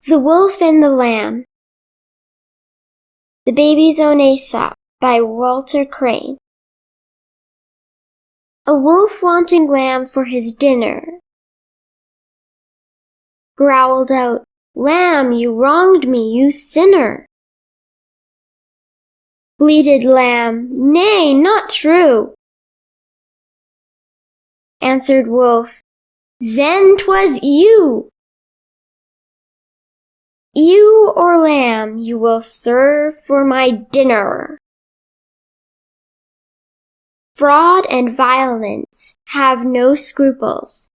The Wolf and the Lamb. The Baby's Own Aesop by Walter Crane. A wolf wanting lamb for his dinner growled out, "Lamb, you wronged me, you sinner!" Bleated Lamb, "Nay, not true," answered Wolf, "Then 'twas you! Ewe or lamb you will serve for my dinner." Fraud and violence have no scruples.